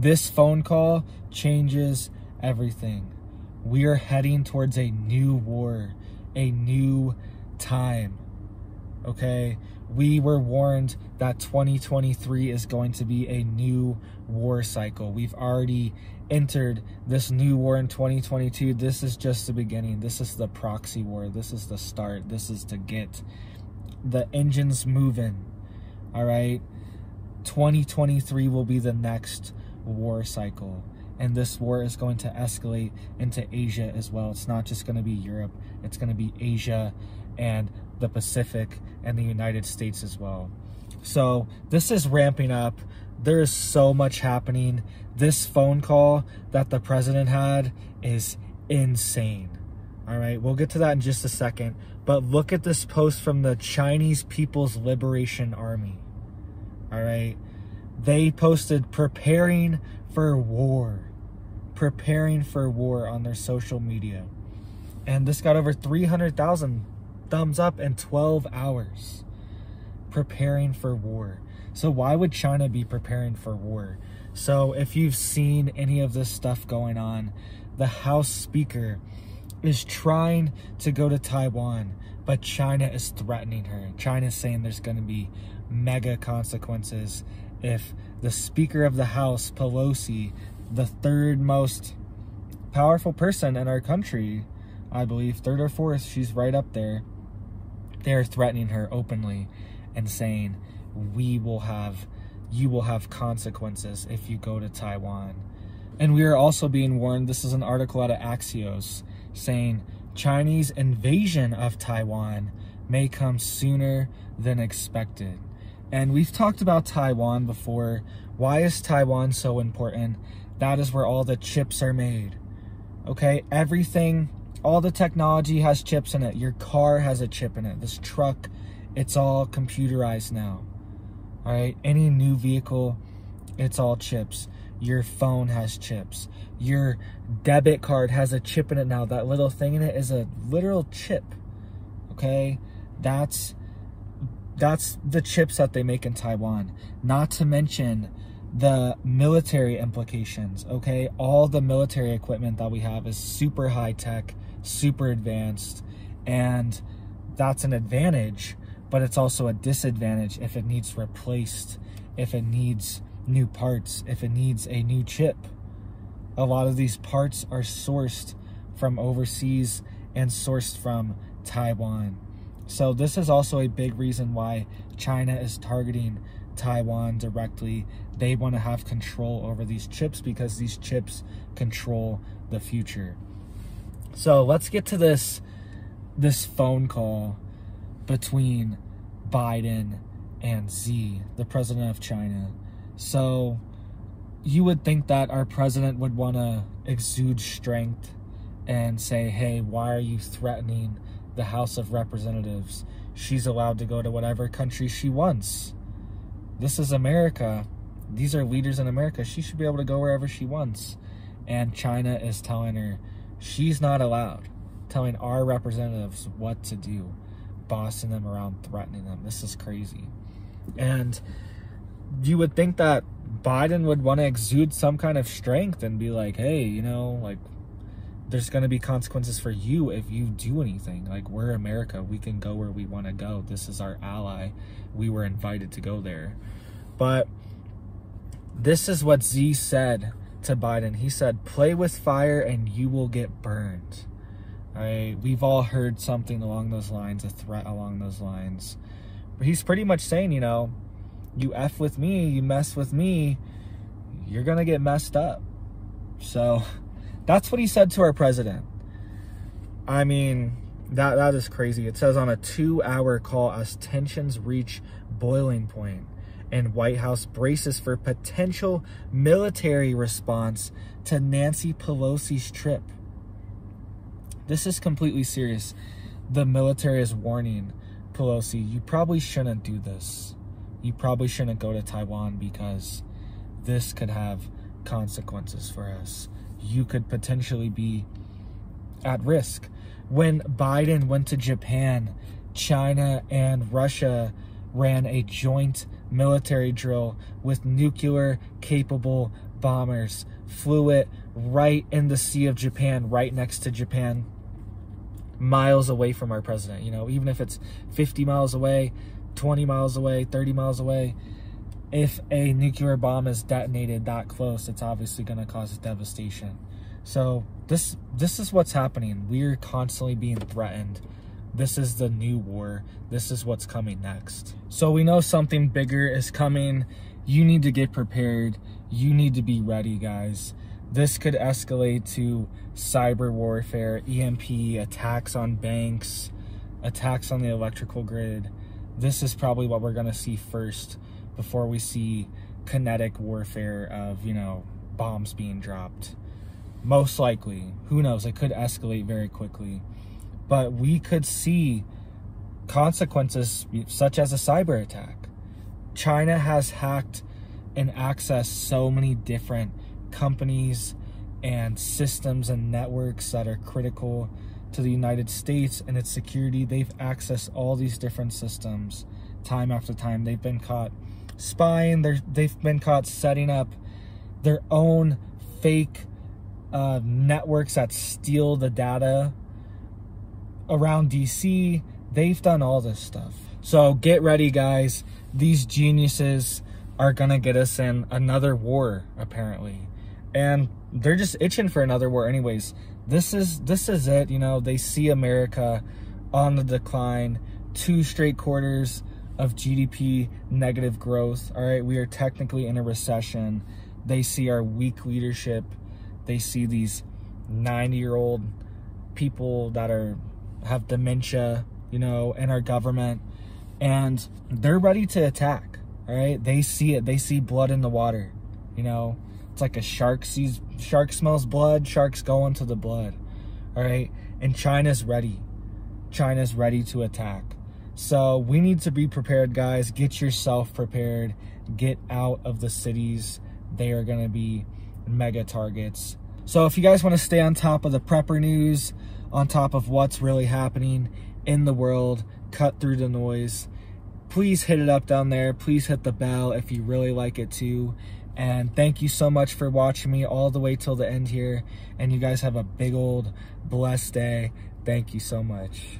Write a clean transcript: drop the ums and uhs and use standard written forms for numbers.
This phone call changes everything. We are heading towards a new war, a new time, okay? We were warned that 2023 is going to be a new war cycle. We've already entered this new war in 2022. This is just the beginning. This is the proxy war. This is the start. This is to get the engines moving, all right? 2023 will be the next war cycle. And this war is going to escalate into Asia as well. It's not just going to be Europe. It's going to be Asia and the Pacific and the United States as well. So this is ramping up. There is so much happening. This phone call that the president had is insane. All right, we'll get to that in just a second. But look at this post from the Chinese People's Liberation Army. All right, they posted preparing for war on their social media. And this got over 300,000 thumbs up in 12 hours. Preparing for war. So why would China be preparing for war? So if you've seen any of this stuff going on, the House Speaker is trying to go to Taiwan, but China is threatening her. China is saying there's going to be mega consequences if the Speaker of the House, Pelosi, the third most powerful person in our country, I believe, third or fourth, she's right up there. They're threatening her openly and saying, you will have consequences if you go to Taiwan. And we are also being warned, this is an article out of Axios, saying Chinese invasion of Taiwan may come sooner than expected. And we've talked about Taiwan before. Why is Taiwan so important? That is where all the chips are made. Okay, everything, all the technology has chips in it. Your car has a chip in it. This truck, it's all computerized now. All right, any new vehicle, it's all chips. Your phone has chips. Your debit card has a chip in it now. That little thing in it is a literal chip. Okay, that's the chips that they make in Taiwan. Not to mention the military implications, okay? All the military equipment that we have is super high tech, super advanced, and that's an advantage, but it's also a disadvantage if it needs replaced, if it needs new parts, if it needs a new chip. A lot of these parts are sourced from overseas and sourced from Taiwan. So this is also a big reason why China is targeting Taiwan directly. They want to have control over these chips because these chips control the future. So let's get to this phone call between Biden and Xi, the president of China. So you would think that our president would want to exude strength and say, hey, why are you threatening the House of Representatives? She's allowed to go to whatever country she wants. This is America. These are leaders in America. She should be able to go wherever she wants. And China is telling her she's not allowed, telling our representatives what to do, bossing them around, threatening them. This is crazy. And you would think that Biden would want to exude some kind of strength and be like, hey, you know, like, there's going to be consequences for you if you do anything. Like, we're America. We can go where we want to go. This is our ally. We were invited to go there. But this is what Xi said to Biden. He said, play with fire and you will get burned. All right. We've all heard something along those lines, a threat along those lines. But he's pretty much saying, you know, you F with me, you mess with me, you're going to get messed up. So that's what he said to our president. I mean, that is crazy. It says on a 2-hour call as tensions reach boiling point and White House braces for potential military response to Nancy Pelosi's trip. This is completely serious. The military is warning Pelosi, you probably shouldn't do this. You probably shouldn't go to Taiwan because this could have consequences for us. You could potentially be at risk. When Biden went to Japan, China and Russia ran a joint military drill with nuclear-capable bombers flew it right in the Sea of Japan, right next to Japan, miles away from our president. You know, even if it's 50 miles away, 20 miles away, 30 miles away, if a nuclear bomb is detonated that close, it's obviously going to cause devastation. So this is what's happening. We're constantly being threatened. This is the new war. This is what's coming next. So we know something bigger is coming. You need to get prepared. You need to be ready, guys. This could escalate to cyber warfare, EMP, attacks on banks, attacks on the electrical grid. This is probably what we're going to see first before we see kinetic warfare of, you know, bombs being dropped. Most likely. Who knows? It could escalate very quickly. But we could see consequences such as a cyber attack. China has hacked and accessed so many different companies and systems and networks that are critical to the United States and its security. They've accessed all these different systems time after time. They've been caught spying. They've been caught setting up their own fake networks that steal the data around DC. They've done all this stuff. So get ready, guys. These geniuses are gonna get us in another war, apparently, and they're just itching for another war anyways. This is it. You know, they see America on the decline, 2 straight quarters of GDP negative growth. All right, we are technically in a recession. They see our weak leadership. They see these 90-year-old people that have dementia, you know, in our government, and they're ready to attack. All right, they see it. They see blood in the water. You know, it's like a shark smells blood. Sharks go into the blood. All right, and China's ready. China's ready to attack. So we need to be prepared, guys. Get yourself prepared. Get out of the cities. They are going to be mega targets. So if you guys want to stay on top of the prepper news, on top of what's really happening in the world, cut through the noise, please hit it up down there. Please hit the bell if you really like it too. And thank you so much for watching me all the way till the end here. And you guys have a big old blessed day. Thank you so much.